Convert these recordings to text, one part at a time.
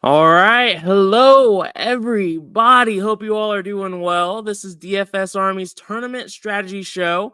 All right. Hello, everybody. Hope you all are doing well. This is DFS Army's tournament strategy show,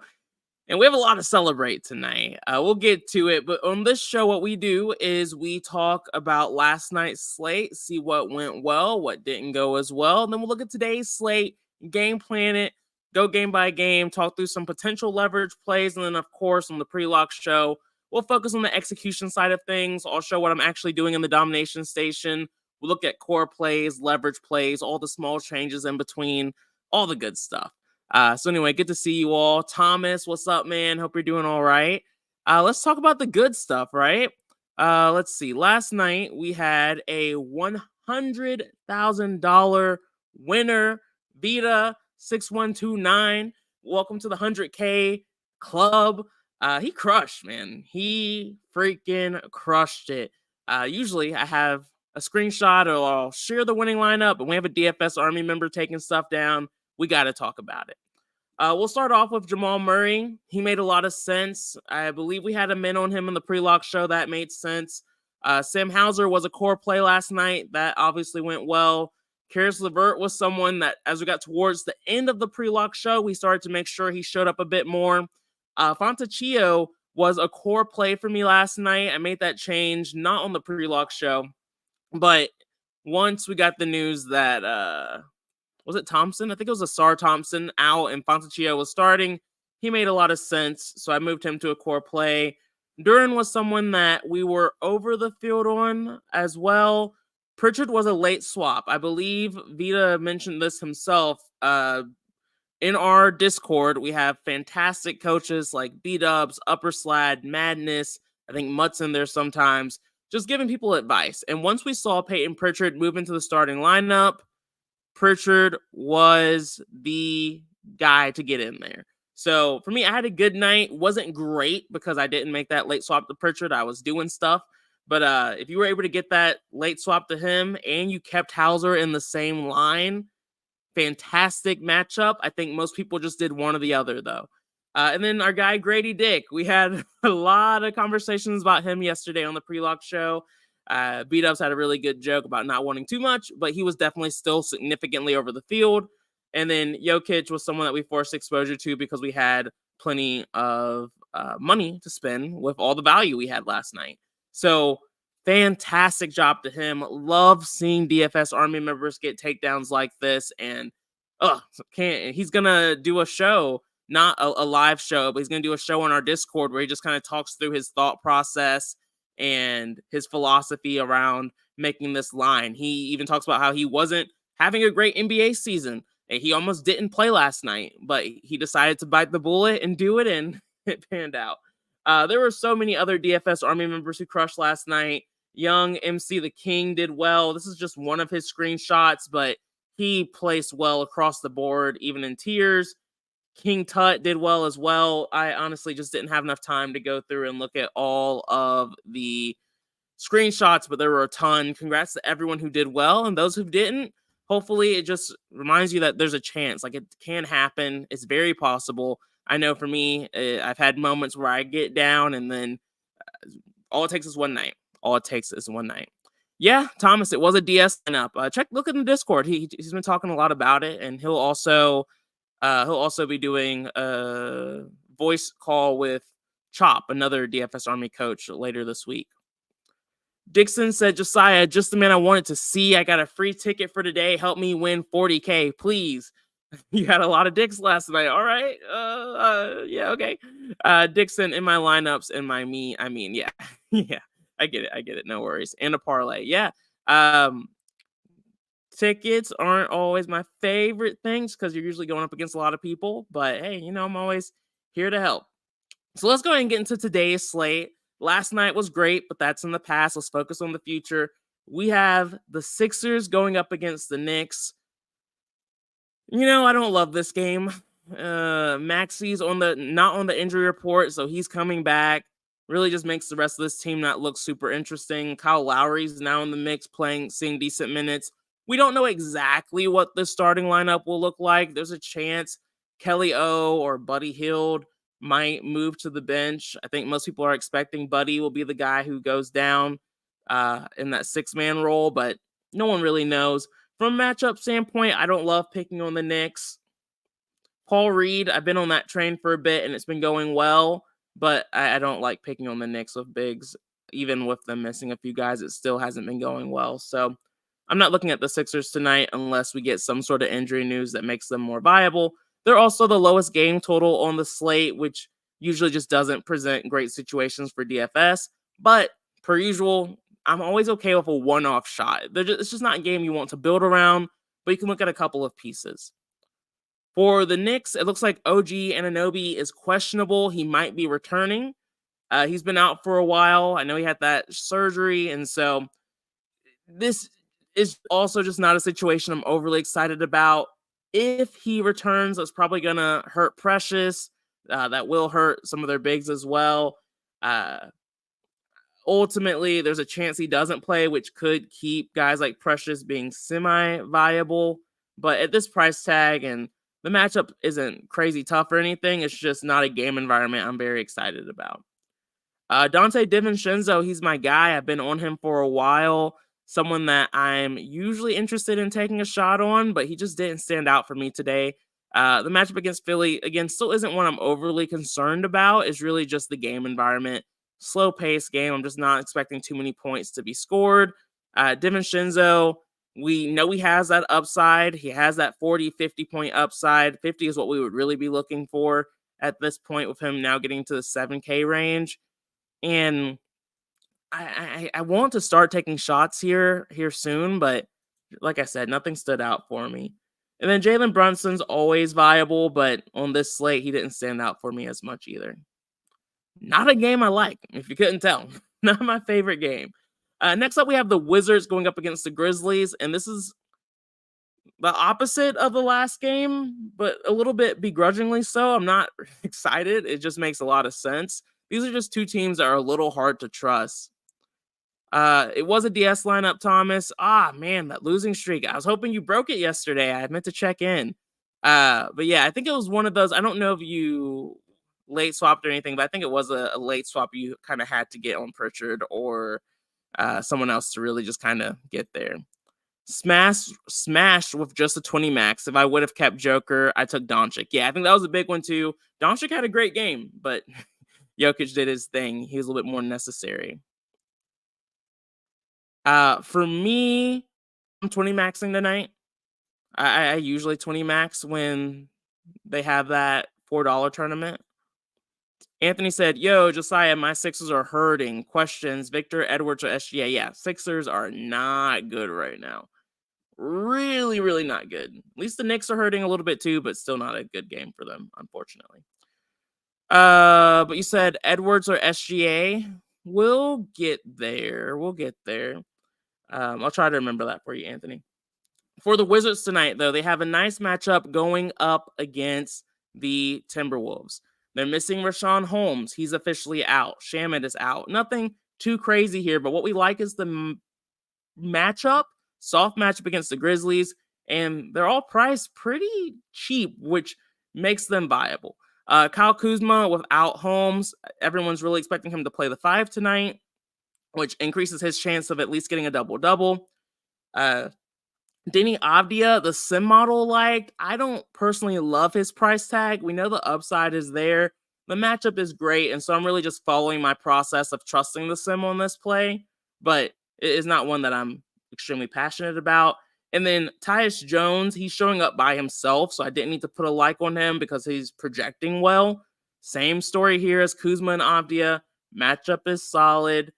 and we have a lot to celebrate tonight. We'll get to it, but on this show, what we do is we talk about last night's slate, see what went well, what didn't go as well. And then we'll look at today's slate, game plan it, go game by game, talk through some potential leverage plays, and then, of course, on the pre-lock show, we'll focus on the execution side of things. I'll show what I'm actually doing in the domination station. We'll look at core plays, leverage plays, all the small changes in between, all the good stuff. So anyway, good to see you all. Thomas, what's up, man? Hope you're doing all right. Let's talk about the good stuff, right? Let's see. Last night we had a $100,000 winner, Vita 6129. Welcome to the 100K club. He crushed, man. He freaking crushed it. Usually I have a screenshot or I'll share the winning lineup, but we have a DFS Army member taking stuff down. We got to talk about it. We'll start off with Jamal Murray. He made a lot of sense. I believe we had a min on him in the pre-lock show. That made sense. Sam Hauser was a core play last night. That obviously went well. Karis LeVert was someone that, as we got towards the end of the pre-lock show, we started to make sure he showed up a bit more. Fontecchio was a core play for me last night. I made that change, not on the pre-lock show, but once we got the news that was it Thompson? I think it was Asar Thompson out and Fontecchio was starting. He made a lot of sense, so I moved him to a core play. Duran was someone that we were over the field on as well. Pritchard was a late swap. I believe Vita mentioned this himself. In our Discord, we have fantastic coaches like B-Dubs, Upper Slad, Madness. I think Mutt's in there sometimes, just giving people advice. And once we saw Peyton Pritchard move into the starting lineup, Pritchard was the guy to get in there. So for me, I had a good night. Wasn't great because I didn't make that late swap to Pritchard. I was doing stuff. But if you were able to get that late swap to him and you kept Hauser in the same line, fantastic matchup. I think most people just did one or the other, though. And then our guy, Grady Dick. We had a lot of conversations about him yesterday on the pre-lock show. B-Dubs had a really good joke about not wanting too much, but he was definitely still significantly over the field. And then Jokic was someone that we forced exposure to because we had plenty of money to spend with all the value we had last night. So fantastic job to him. Love seeing DFS Army members get takedowns like this. And he's going to do a show, not a live show, but he's going to do a show on our Discord where he just kind of talks through his thought process and his philosophy around making this line. He even talks about how he wasn't having a great NBA season. And he almost didn't play last night, but he decided to bite the bullet and do it, and it panned out. There were so many other DFS Army members who crushed last night. Young MC the King did well. This is just one of his screenshots, but he placed well across the board, even in tiers. King Tut did well as well. I honestly just didn't have enough time to go through and look at all of the screenshots, but there were a ton. Congrats to everyone who did well, and those who didn't, hopefully it just reminds you that there's a chance. Like, it can happen. It's very possible. I know for me, I've had moments where I get down and then all it takes is one night. All it takes is one night. Yeah, Thomas, it was a DS lineup. Look in the Discord. He's been talking a lot about it, and he'll also be doing a voice call with Chop, another DFS Army coach, later this week. Dixon said, Josiah, just the man I wanted to see. I got a free ticket for today. Help me win 40K, please. You had a lot of dicks last night. All right. Yeah, okay. Dixon in my lineups and my me. I mean, yeah. Yeah, I get it. No worries. And a parlay. Yeah. Tickets aren't always my favorite things because you're usually going up against a lot of people. But hey, I'm always here to help. So let's go ahead and get into today's slate. Last night was great, but that's in the past. Let's focus on the future. We have the Sixers going up against the Knicks. I don't love this game. Maxi's not on the injury report, so he's coming back. Really just makes the rest of this team not look super interesting. Kyle Lowry's now in the mix, seeing decent minutes. We don't know exactly what the starting lineup will look like. There's a chance Kelly O or Buddy Hield might move to the bench. I think most people are expecting Buddy will be the guy who goes down in that 6-man role, but no one really knows. From a matchup standpoint, I don't love picking on the Knicks. Paul Reed, I've been on that train for a bit and it's been going well, but I don't like picking on the Knicks with bigs. Even with them missing a few guys, it still hasn't been going well. So I'm not looking at the Sixers tonight unless we get some sort of injury news that makes them more viable. They're also the lowest game total on the slate, which usually just doesn't present great situations for DFS. But per usual, I'm always okay with a one-off shot. It's just not a game you want to build around, but you can look at a couple of pieces. For the Knicks, it looks like OG Anunoby is questionable. He might be returning. He's been out for a while. I know he had that surgery, and so this is also just not a situation I'm overly excited about. If he returns, that's probably going to hurt Precious. That will hurt some of their bigs as well. Ultimately, there's a chance he doesn't play, which could keep guys like Precious being semi-viable. But at this price tag, and the matchup isn't crazy tough or anything, it's just not a game environment I'm very excited about. Dante DiVincenzo, he's my guy. I've been on him for a while. Someone that I'm usually interested in taking a shot on, but he just didn't stand out for me today. The matchup against Philly, again, still isn't one I'm overly concerned about. It's really just the game environment. Slow pace game. I'm just not expecting too many points to be scored. DiVincenzo, we know he has that upside. He has that 40, 50 point upside. 50 is what we would really be looking for at this point with him now getting to the 7K range. And I want to start taking shots here soon, but like I said, nothing stood out for me. And then Jalen Brunson's always viable, but on this slate, he didn't stand out for me as much either. Not a game I like, if you couldn't tell. Not my favorite game. Next up, we have the Wizards going up against the Grizzlies, and this is the opposite of the last game, but a little bit begrudgingly so. I'm not excited. It just makes a lot of sense. These are just two teams that are a little hard to trust. It was a DS lineup, Thomas. Ah, man, that losing streak. I was hoping you broke it yesterday. I meant to check in. But yeah, I think it was one of those. I don't know if you late swapped or anything, but I think it was a late swap you kind of had to get on Pritchard or someone else to really just kind of get there. Smash with just a 20 max. If I would have kept Joker, I took Doncic. Yeah, I think that was a big one too. Doncic had a great game, but Jokic did his thing. He was a little bit more necessary. For me, I'm 20 maxing tonight. I usually 20 max when they have that $4 tournament. Anthony said, yo, Josiah, my Sixers are hurting. Questions, Victor, Edwards, or SGA? Yeah, Sixers are not good right now. Really, really not good. At least the Knicks are hurting a little bit too, but still not a good game for them, unfortunately. But you said Edwards or SGA? We'll get there. I'll try to remember that for you, Anthony. For the Wizards tonight, though, they have a nice matchup going up against the Timberwolves. They're missing Rashawn Holmes. He's officially out. Shamet is out. Nothing too crazy here, but what we like is the matchup, soft matchup against the Grizzlies, and they're all priced pretty cheap, which makes them viable. Kyle Kuzma without Holmes, everyone's really expecting him to play the 5 tonight, which increases his chance of at least getting a double-double. Denny Avdia, the sim model liked. I don't personally love his price tag. We know the upside is there. The matchup is great, and so I'm really just following my process of trusting the sim on this play, but it is not one that I'm extremely passionate about. And then Tyus Jones, he's showing up by himself, so I didn't need to put a like on him because he's projecting well. Same story here as Kuzma and Avdia. Matchup is solid.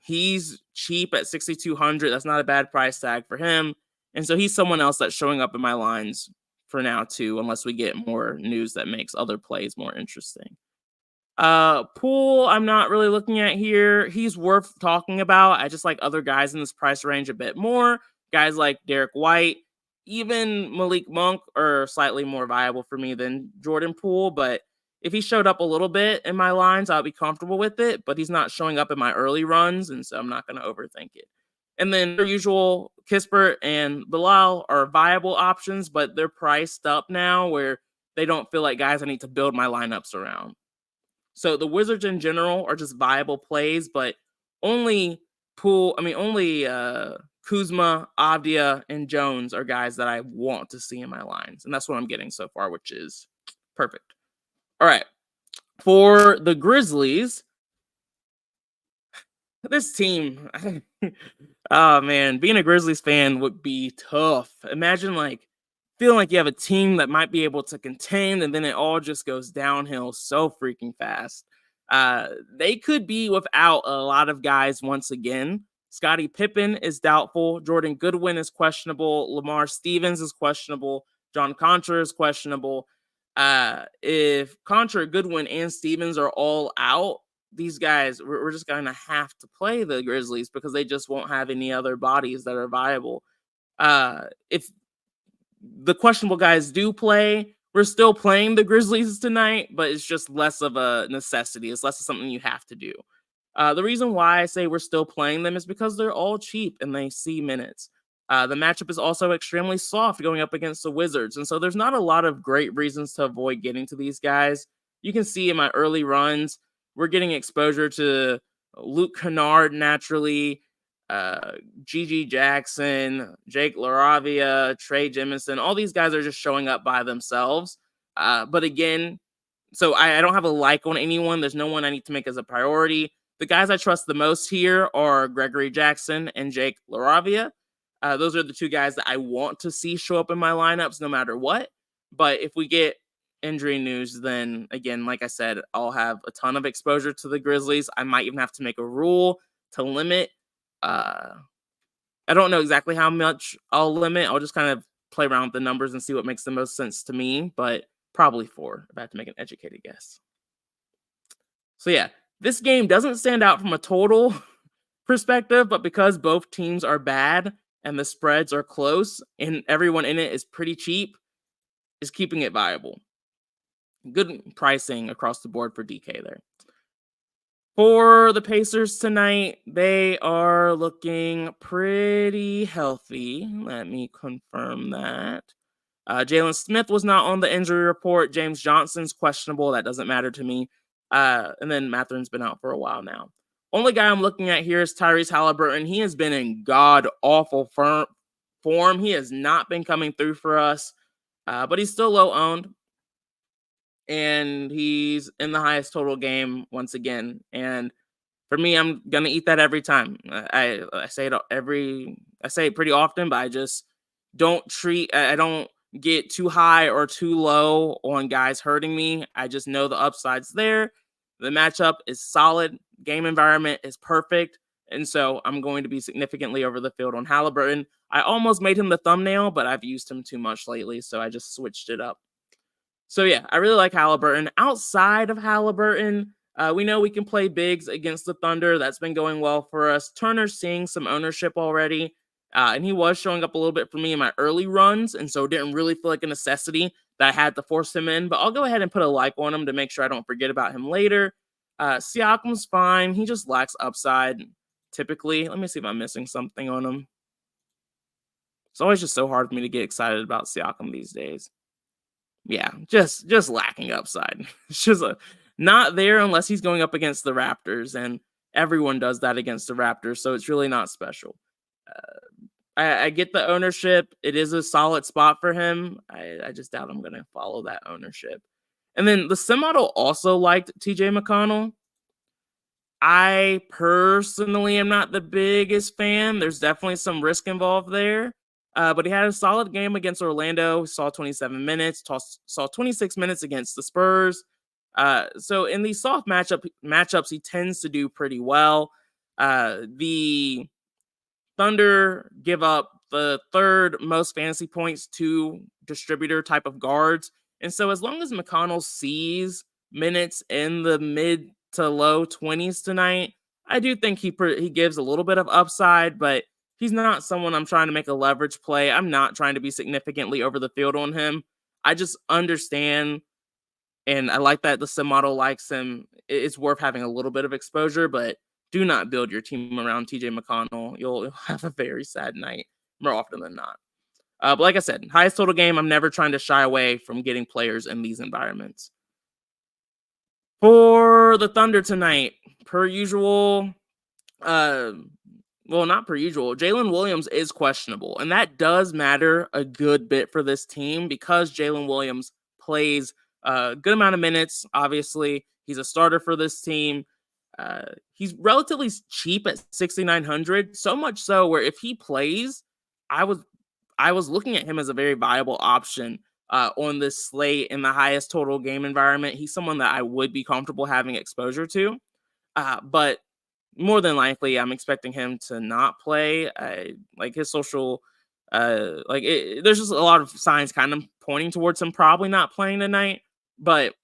He's cheap at 6,200. That's not a bad price tag for him. And so he's someone else that's showing up in my lines for now too, unless we get more news that makes other plays more interesting. Poole, I'm not really looking at here. He's worth talking about. I just like other guys in this price range a bit more. Guys like Derek White, even Malik Monk are slightly more viable for me than Jordan Poole, but if he showed up a little bit in my lines, I'll be comfortable with it, but he's not showing up in my early runs, and so I'm not going to overthink it. And then their usual Kispert and Bilal are viable options, but they're priced up now where they don't feel like guys I need to build my lineups around. So the Wizards in general are just viable plays, but only only Kuzma, Avdia, and Jones are guys that I want to see in my lines. And that's what I'm getting so far, which is perfect. All right. For the Grizzlies, this team, oh man, being a Grizzlies fan would be tough. Imagine feeling like you have a team that might be able to contain, and then it all just goes downhill so freaking fast. They could be without a lot of guys once again. Scottie Pippen is doubtful. Jordan Goodwin is questionable. Lamar Stevens is questionable. John Contra is questionable. If Contra, Goodwin, and Stevens are all out, these guys, we're just going to have to play the Grizzlies because they just won't have any other bodies that are viable. If the questionable guys do play, we're still playing the Grizzlies tonight, but it's just less of a necessity. It's less of something you have to do. The reason why I say we're still playing them is because they're all cheap and they see minutes. The matchup is also extremely soft going up against the Wizards, and so there's not a lot of great reasons to avoid getting to these guys. You can see in my early runs, we're getting exposure to Luke Kennard naturally, Gigi Jackson, Jake LaRavia, Trey Jemison. All these guys are just showing up by themselves. But again, so I don't have a like on anyone. There's no one I need to make as a priority. The guys I trust the most here are Gregory Jackson and Jake LaRavia. Those are the two guys that I want to see show up in my lineups no matter what. But if we get injury news, then again, like I said, I'll have a ton of exposure to the Grizzlies. I might even have to make a rule to limit. I don't know exactly how much I'll limit. I'll just kind of play around with the numbers and see what makes the most sense to me, but probably 4 if I have to make an educated guess. So yeah, this game doesn't stand out from a total perspective, but because both teams are bad and the spreads are close and everyone in it is pretty cheap, is keeping it viable. Good pricing across the board for DK there. For the Pacers tonight, they are looking pretty healthy. Let me confirm that. Jalen Smith was not on the injury report. James Johnson's questionable. That doesn't matter to me. And then Matherin's been out for a while now. Only guy I'm looking at here is Tyrese Halliburton. He has been in god-awful form. He has not been coming through for us, but he's still low-owned. And he's in the highest total game once again. And for me, I'm gonna eat that every time. I say it pretty often, but I just I don't get too high or too low on guys hurting me. I just know the upside's there. The matchup is solid. Game environment is perfect. And so I'm going to be significantly over the field on Halliburton. I almost made him the thumbnail, but I've used him too much lately, so I just switched it up. So yeah, I really like Halliburton. Outside of Halliburton, we know we can play bigs against the Thunder. That's been going well for us. Turner's seeing some ownership already, and he was showing up a little bit for me in my early runs, and so it didn't really feel like a necessity that I had to force him in. But I'll go ahead and put a like on him to make sure I don't forget about him later. Siakam's fine. He just lacks upside, typically. Let me see if I'm missing something on him. It's always just so hard for me to get excited about Siakam these days. Yeah, just lacking upside. It's just not there unless he's going up against the Raptors, and everyone does that against the Raptors, so it's really not special. I get the ownership. It is a solid spot for him. I just doubt I'm going to follow that ownership. And then the Semodel also liked TJ McConnell. I personally am not the biggest fan. There's definitely some risk involved there. But he had a solid game against Orlando. He saw 27 minutes, saw 26 minutes against the Spurs. So in these soft matchups, he tends to do pretty well. The Thunder give up the third most fantasy points to distributor type of guards. And so as long as McConnell sees minutes in the mid to low 20s tonight, I do think he gives a little bit of upside, but he's not someone I'm trying to make a leverage play. I'm not trying to be significantly over the field on him. I just understand, and I like that the sim model likes him. It's worth having a little bit of exposure, but do not build your team around TJ McConnell. You'll have a very sad night more often than not. But like I said, highest total game, I'm never trying to shy away from getting players in these environments. For the Thunder tonight, per usual, well, not per usual. Jalen Williams is questionable, and that does matter a good bit for this team because Jalen Williams plays a good amount of minutes. Obviously, he's a starter for this team. He's relatively cheap at 6,900, so much so where if he plays, I was I was looking at him as a very viable option on this slate in the highest total game environment. He's someone that I would be comfortable having exposure to, but more than likely, I'm expecting him to not play. Like his social, there's just a lot of signs kind of pointing towards him probably not playing tonight, but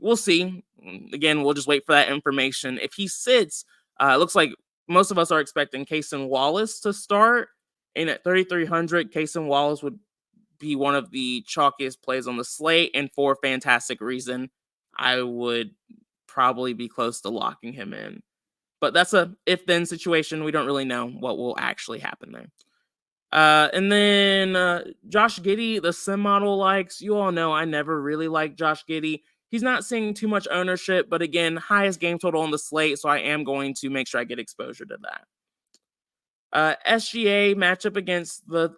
we'll see. Again, we'll just wait for that information. If he sits, it looks like most of us are expecting Cason Wallace to start. And at 3,300, Cason Wallace would be one of the chalkiest plays on the slate. And for a fantastic reason, I would probably be close to locking him in. But that's a if-then situation. We don't really know what will actually happen there. And then Josh Giddey, the sim model likes. You all know I never really liked Josh Giddey. He's not seeing too much ownership, but again, highest game total on the slate, so I am going to make sure I get exposure to that. SGA matchup against the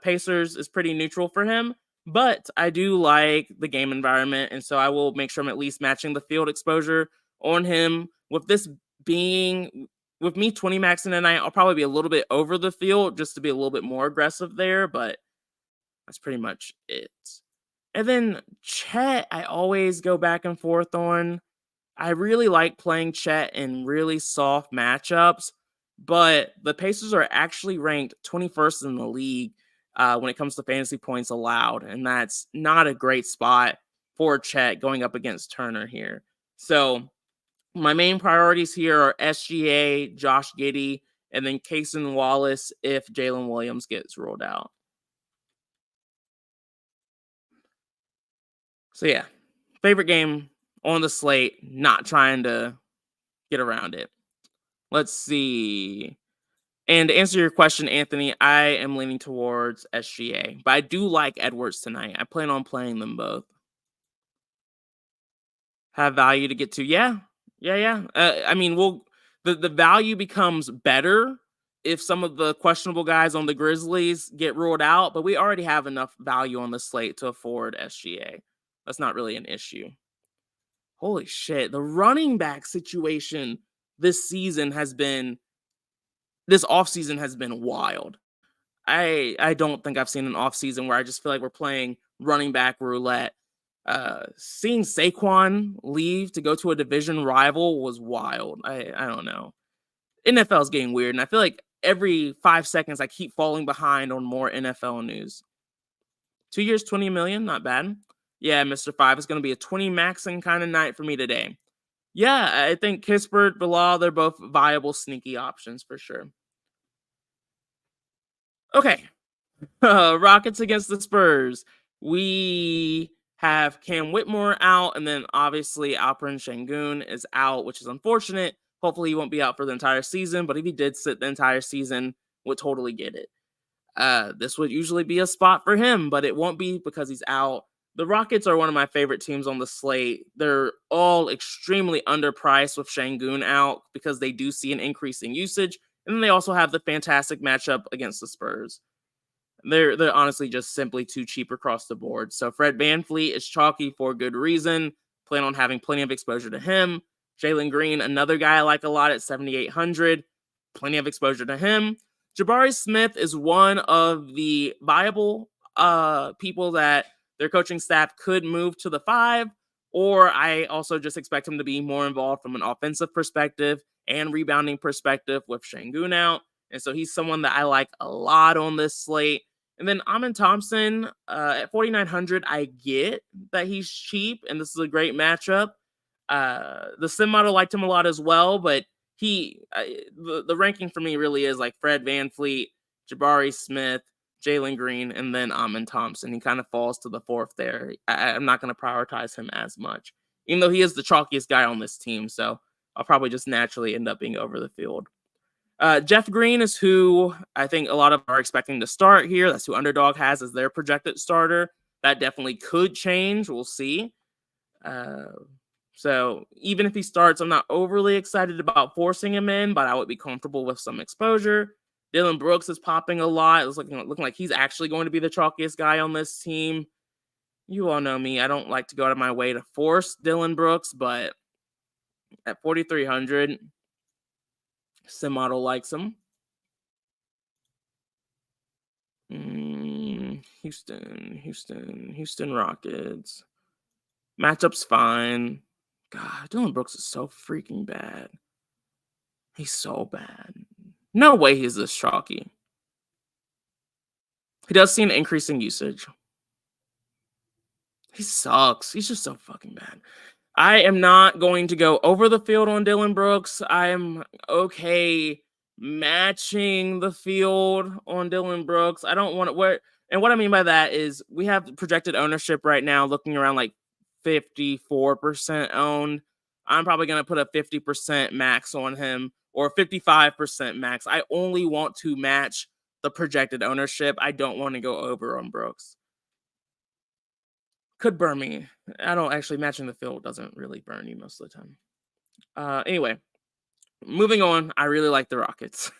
Pacers is pretty neutral for him, but I do like the game environment, and so I will make sure I'm at least matching the field exposure on him. With this being with me 20 maxing tonight, I'll probably be a little bit over the field just to be a little bit more aggressive there, but that's pretty much it. And then Chet, I always go back and forth on. I really like playing Chet in really soft matchups, but the Pacers are actually ranked 21st in the league when it comes to fantasy points allowed, and that's not a great spot for Chet going up against Turner here. So my main priorities here are SGA, Josh Giddey, and then Cason Wallace if Jalen Williams gets ruled out. So yeah, favorite game on the slate, not trying to get around it. Let's see. And to answer your question, Anthony, I am leaning towards SGA, but I do like Edwards tonight. I plan on playing them both. Have value to get to. Yeah. I mean, the value becomes better if some of the questionable guys on the Grizzlies get ruled out, but we already have enough value on the slate to afford SGA. That's not really an issue. Holy shit. The running back situation this offseason has been wild. I don't think I've seen an offseason where I just feel like we're playing running back roulette. Seeing Saquon leave to go to a division rival was wild. I don't know. NFL is getting weird, and I feel like every 5 seconds I keep falling behind on more NFL news. 2 years, 20 million, not bad. Yeah, Mr. 5, it's going to be a 20 maxing kind of night for me today. Yeah, I think Kispert, Bilal, they're both viable, sneaky options for sure. Okay. Rockets against the Spurs. We have Cam Whitmore out, and then obviously Alperen Şengün is out, which is unfortunate. Hopefully he won't be out for the entire season, but if he did sit the entire season, would totally get it. This would usually be a spot for him, but it won't be because he's out. The Rockets are one of my favorite teams on the slate. They're all extremely underpriced with Şengün out because they do see an increase in usage, and then they also have the fantastic matchup against the Spurs. They're honestly just simply too cheap across the board. So Fred VanVleet is chalky for good reason. Plan on having plenty of exposure to him. Jalen Green, another guy I like a lot at 7,800. Plenty of exposure to him. Jabari Smith is one of the viable people that their coaching staff could move to the 5, or I also just expect him to be more involved from an offensive perspective and rebounding perspective with Şengün out. And so he's someone that I like a lot on this slate. And then Amin Thompson at 4,900, I get that he's cheap, and this is a great matchup. The sim model liked him a lot as well, but the ranking for me really is like Fred VanVleet, Jabari Smith, Jalen Green, and then Amin Thompson. He kind of falls to the 4th there. I'm not going to prioritize him as much, even though he is the chalkiest guy on this team. So I'll probably just naturally end up being over the field. Jeff Green is who I think a lot of are expecting to start here. That's who Underdog has as their projected starter. That definitely could change. We'll see. So even if he starts, I'm not overly excited about forcing him in, but I would be comfortable with some exposure. Dylan Brooks is popping a lot. It's looking like he's actually going to be the chalkiest guy on this team. You all know me. I don't like to go out of my way to force Dylan Brooks, but at 4,300, Sim Model likes him. Houston Rockets. Matchup's fine. God, Dylan Brooks is so freaking bad. He's so bad. No way he's this chalky. He does see an increase in usage. He sucks. He's just so fucking bad. I am not going to go over the field on Dylan Brooks. I am okay matching the field on Dylan Brooks. I don't want to and what I mean by that is we have projected ownership right now looking around like 54% owned. I'm probably going to put a 50% max on him or 55% max. I only want to match the projected ownership. I don't want to go over on Brooks. Could burn me. I don't actually matching the field doesn't really burn you most of the time. Anyway, moving on. I really like the Rockets.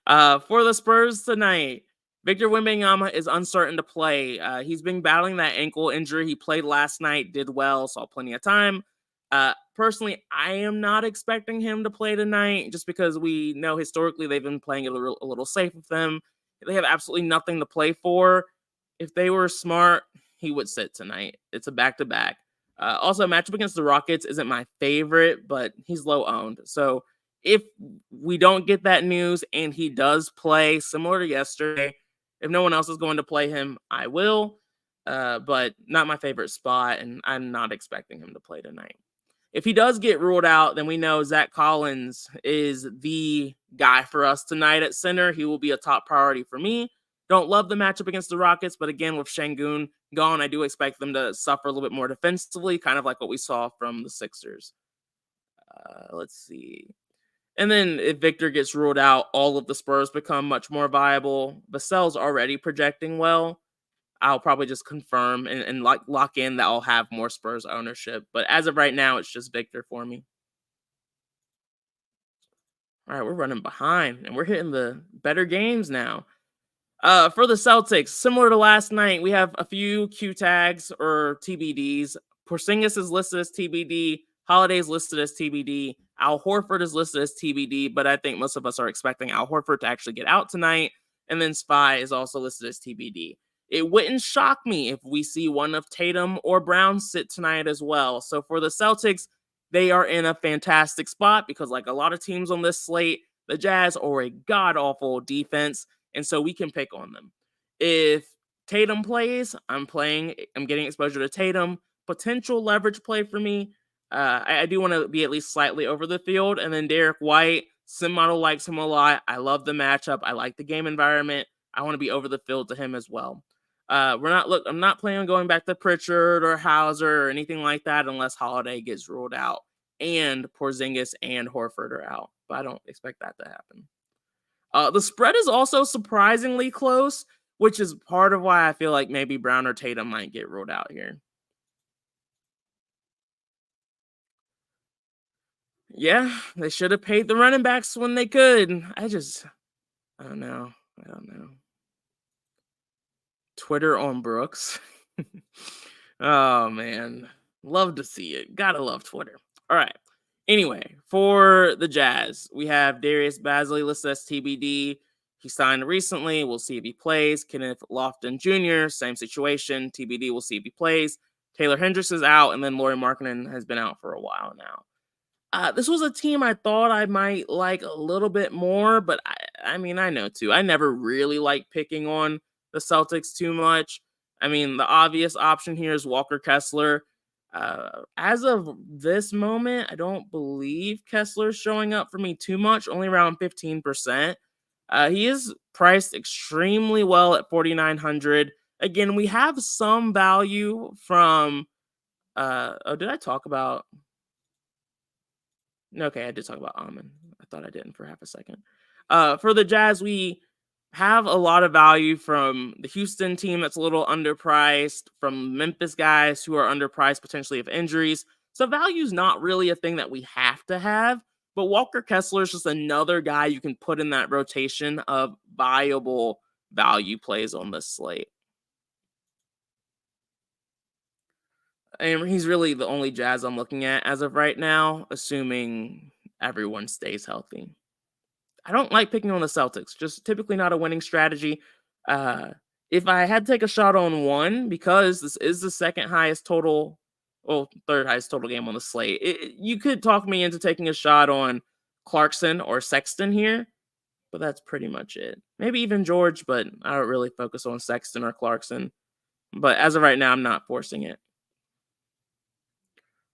For the Spurs tonight, Victor Wembanyama is uncertain to play. He's been battling that ankle injury. He played last night, did well, saw plenty of time. Personally, I am not expecting him to play tonight just because we know historically they've been playing it a little safe with them. They have absolutely nothing to play for. If they were smart, he would sit tonight. It's a back-to-back. Also, matchup against the Rockets isn't my favorite, but he's low owned. So if we don't get that news and he does play similar to yesterday, if no one else is going to play him, I will. But not my favorite spot, and I'm not expecting him to play tonight. If he does get ruled out, then we know Zach Collins is the guy for us tonight at center. He will be a top priority for me. Don't love the matchup against the Rockets, but again, with Şengün gone, I do expect them to suffer a little bit more defensively, kind of like what we saw from the Sixers. Let's see. And then if Victor gets ruled out, all of the Spurs become much more viable. Vassell's already projecting well. I'll probably just confirm and lock in that I'll have more Spurs ownership. But as of right now, it's just Victor for me. All right, we're running behind, and we're hitting the better games now. For the Celtics, similar to last night, we have a few Q tags or TBDs. Porzingis is listed as TBD. Holiday is listed as TBD. Al Horford is listed as TBD, but I think most of us are expecting Al Horford to actually get out tonight. And then Spy is also listed as TBD. It wouldn't shock me if we see one of Tatum or Brown sit tonight as well. So for the Celtics, they are in a fantastic spot because like a lot of teams on this slate, the Jazz are a god-awful defense. And so we can pick on them. If Tatum plays, I'm getting exposure to Tatum. Potential leverage play for me. I do want to be at least slightly over the field. And then Derek White, Sim Model likes him a lot. I love the matchup. I like the game environment. I want to be over the field to him as well. I'm not planning on going back to Pritchard or Hauser or anything like that unless Holiday gets ruled out and Porzingis and Horford are out. But I don't expect that to happen. The spread is also surprisingly close, which is part of why I feel like maybe Brown or Tatum might get ruled out here. Yeah, they should have paid the running backs when they could. I don't know. Twitter on Brooks. Oh, man. Love to see it. Gotta love Twitter. All right. Anyway, for the Jazz, we have Darius Bazley listed as TBD. He signed recently. We'll see if he plays. Kenneth Lofton Jr., same situation. TBD, we'll see if he plays. Taylor Hendricks is out, and then Lauri Markkanen has been out for a while now. This was a team I thought I might like a little bit more, but I mean, I know too. I never really like picking on the Celtics too much. I mean, the obvious option here is Walker Kessler. As of this moment, I don't believe Kessler's showing up for me too much, only around 15%. He is priced extremely well at 4,900. Again, we have some value from did I talk about? Okay, I did talk about Amon. I thought I didn't for half a second. For the Jazz, we have a lot of value from the Houston team that's a little underpriced, from Memphis guys who are underpriced potentially of injuries. So value's not really a thing that we have to have, but Walker Kessler is just another guy you can put in that rotation of viable value plays on this slate. And he's really the only Jazz I'm looking at as of right now, assuming everyone stays healthy. I don't like picking on the Celtics, just typically not a winning strategy. Uh, if I had to take a shot on one, because this is the second highest total, well, third highest total game on the slate, you could talk me into taking a shot on Clarkson or Sexton here, but that's pretty much it. Maybe even George, but I don't really focus on Sexton or Clarkson. But as of right now, I'm not forcing it.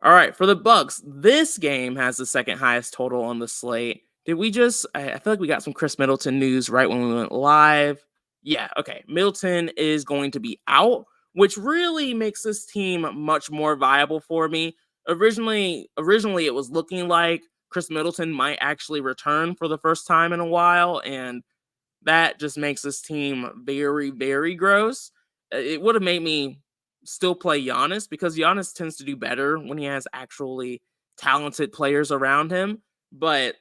All right, for the Bucks, this game has the second highest total on the slate. Did we just? I feel like we got some Chris Middleton news right when we went live. Yeah, okay. Middleton is going to be out, which really makes this team much more viable for me. Originally, it was looking like Chris Middleton might actually return for the first time in a while, and that just makes this team very, very gross. It would have made me still play Giannis because Giannis tends to do better when he has actually talented players around him. But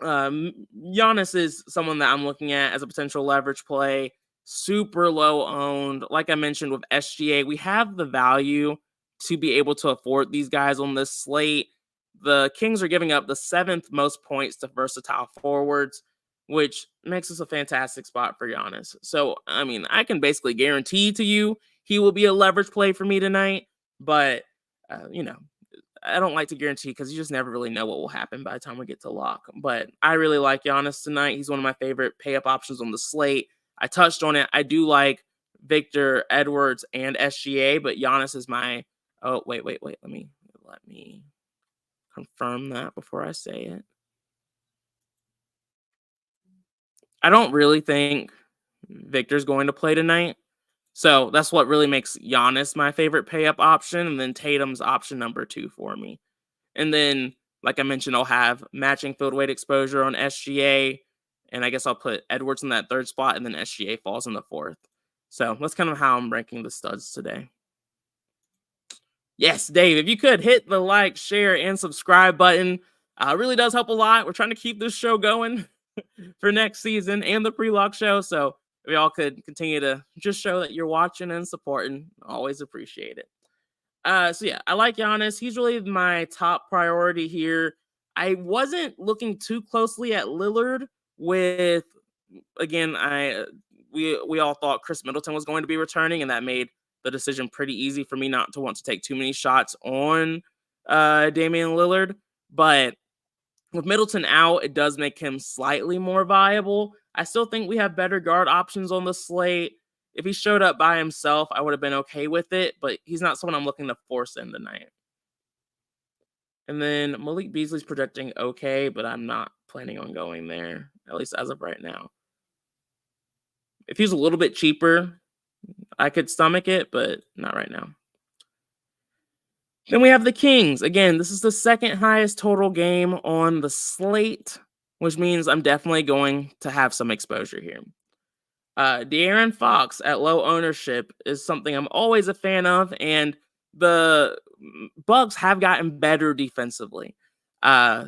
Giannis is someone that I'm looking at as a potential leverage play. Super low owned. Like I mentioned with SGA, we have the value to be able to afford these guys on this slate. The Kings are giving up the 7th most points to versatile forwards, which makes this a fantastic spot for Giannis. So, I mean, I can basically guarantee to you he will be a leverage play for me tonight, but, I don't like to guarantee because you just never really know what will happen by the time we get to lock. But I really like Giannis tonight. He's one of my favorite pay up options on the slate. I touched on it. I do like Victor, Edwards, and SGA, but Giannis is my. Oh, wait. Let me confirm that before I say it. I don't really think Victor's going to play tonight. So that's what really makes Giannis my favorite pay up option. And then Tatum's option number 2 for me. And then, like I mentioned, I'll have matching field weight exposure on SGA. And I guess I'll put Edwards in that 3rd spot, and then SGA falls in the 4th. So that's kind of how I'm ranking the studs today. Yes, Dave, if you could hit the like, share, and subscribe button. It really does help a lot. We're trying to keep this show going for next season and the pre-lock show. So if y'all could continue to just show that you're watching and supporting, always appreciate it. So yeah, I like Giannis. He's really my top priority here. I wasn't looking too closely at Lillard with, again, we all thought Chris Middleton was going to be returning, and that made the decision pretty easy for me not to want to take too many shots on Damian Lillard. But with Middleton out, it does make him slightly more viable. I still think we have better guard options on the slate. If he showed up by himself, I would have been okay with it, but he's not someone I'm looking to force in tonight. And then Malik Beasley's projecting okay, but I'm not planning on going there, at least as of right now. If he's a little bit cheaper, I could stomach it, but not right now. Then we have the Kings. Again, this is the second highest total game on the which means I'm definitely going to have some exposure here. De'Aaron Fox at low ownership is something I'm always a fan of, and the Bucks have gotten better defensively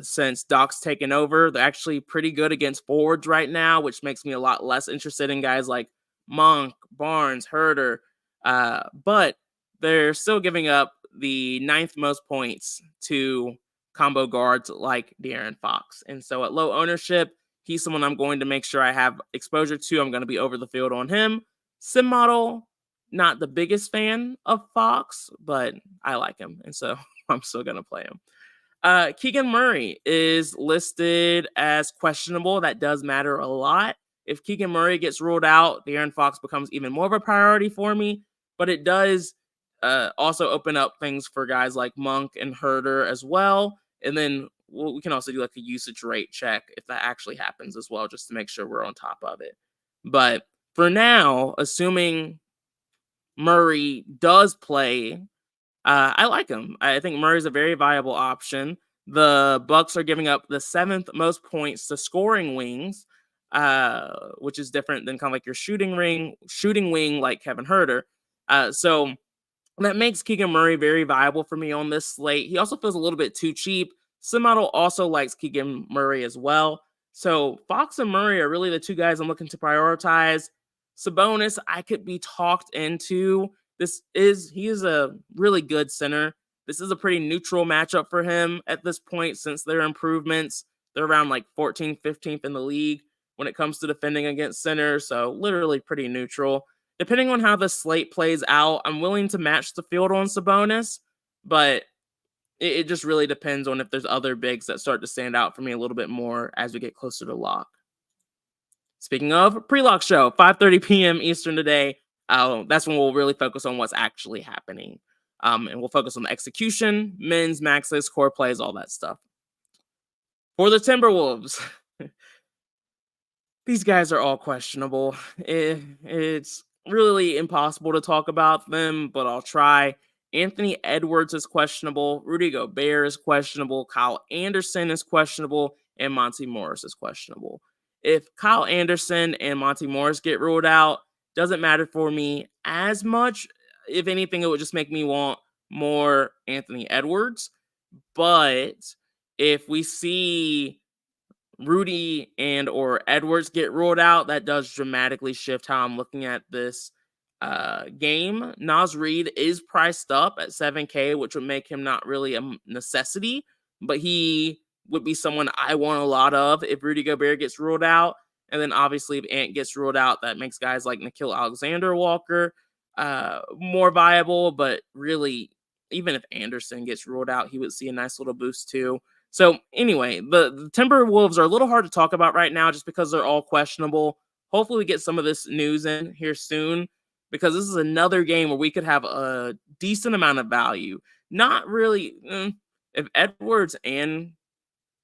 since Doc's taken over. They're actually pretty good against forwards right now, which makes me a lot less interested in guys like Monk, Barnes, Herter, but they're still giving up the 9th most points to combo guards like De'Aaron Fox. And so at low ownership, he's someone I'm going to make sure I have exposure to. I'm going to be over the field on him. Sim model, not the biggest fan of Fox, but I like him. And so I'm still going to play him. Keegan Murray is listed as questionable. That does matter a lot. If Keegan Murray gets ruled out, De'Aaron Fox becomes even more of a priority for me. But it does also open up things for guys like Monk and Herter as well. And then we can also do like a usage rate check if that actually happens as well, just to make sure we're on top of it. But for now, assuming Murray does play, I like him. I think Murray's a very viable option. The Bucks are giving up the 7th most points to scoring wings, which is different than kind of like your shooting wing like Kevin Herter. So And that makes Keegan Murray very viable for me on this slate. He also feels a little bit too cheap. Simodel also likes Keegan Murray as well. So Fox and Murray are really the two guys I'm looking to prioritize. Sabonis, I could be talked into. He is a really good center. This is a pretty neutral matchup for him at this point since their improvements. They're around like 14th, 15th in the league when it comes to defending against centers. So literally pretty neutral. Depending on how the slate plays out, I'm willing to match the field on Sabonis, but it just really depends on if there's other bigs that start to stand out for me a little bit more as we get closer to lock. Speaking of, pre-lock show, 5:30 p.m. Eastern today. That's when we'll really focus on what's actually happening. And we'll focus on the execution, mins, maxes, core plays, all that stuff. For the Timberwolves, these guys are all questionable. It's really impossible to talk about them, but I'll try. Anthony Edwards is questionable. Rudy Gobert is questionable. Kyle Anderson is questionable. And Monty Morris is questionable. If Kyle Anderson and Monty Morris get ruled out, doesn't matter for me as much. If anything, it would just make me want more Anthony Edwards. But if we see Rudy and or Edwards get ruled out, that does dramatically shift how I'm looking at this game. Naz Reid is priced up at 7K, which would make him not really a necessity, but he would be someone I want a lot of if Rudy Gobert gets ruled out. And then obviously if Ant gets ruled out, that makes guys like Nickeil Alexander-Walker more viable. But really, even if Anderson gets ruled out, he would see a nice little boost too. So anyway, the Timberwolves are a little hard to talk about right now just because they're all questionable. Hopefully we get some of this news in here soon, because this is another game where we could have a decent amount of value. Not really. If Edwards and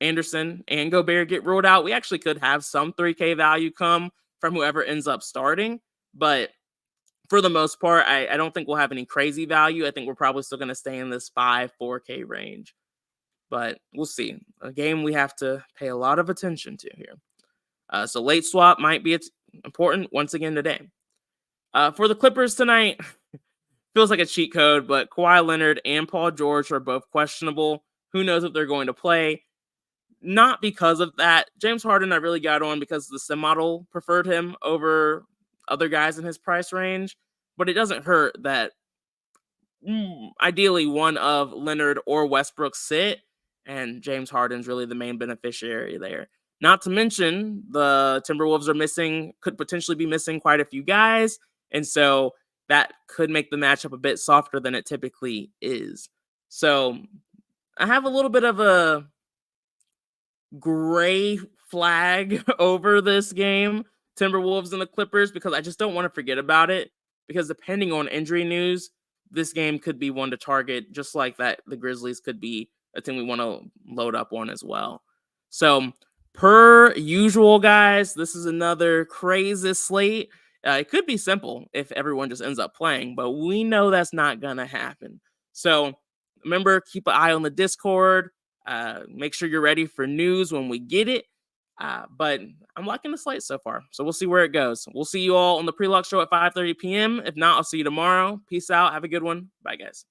Anderson and Gobert get ruled out, we actually could have some 3K value come from whoever ends up starting. But for the most part, I don't think we'll have any crazy value. I think we're probably still going to stay in this 4K range. But we'll see. A game we have to pay a lot of attention to here. So late swap might be important once again today. For the Clippers tonight, feels like a cheat code, but Kawhi Leonard and Paul George are both questionable. Who knows if they're going to play? Not because of that. James Harden, I really got on because the sim model preferred him over other guys in his price range. But it doesn't hurt that ideally one of Leonard or Westbrook sit, and James Harden's really the main beneficiary there. Not to mention the Timberwolves could potentially be missing quite a few guys. And so that could make the matchup a bit softer than it typically is. So I have a little bit of a gray flag over this game, Timberwolves and the Clippers, because I just don't want to forget about it. Because depending on injury news, this game could be one to target, just like that the Grizzlies could be a team we want to load up on as well. So per usual, guys, this is another crazy slate. It could be simple if everyone just ends up playing, but we know that's not going to happen. So remember, keep an eye on the Discord. Make sure you're ready for news when we get it. But I'm liking the slate so far, so we'll see where it goes. We'll see you all on the pre-lock show at 5:30 p.m. If not, I'll see you tomorrow. Peace out. Have a good one. Bye, guys.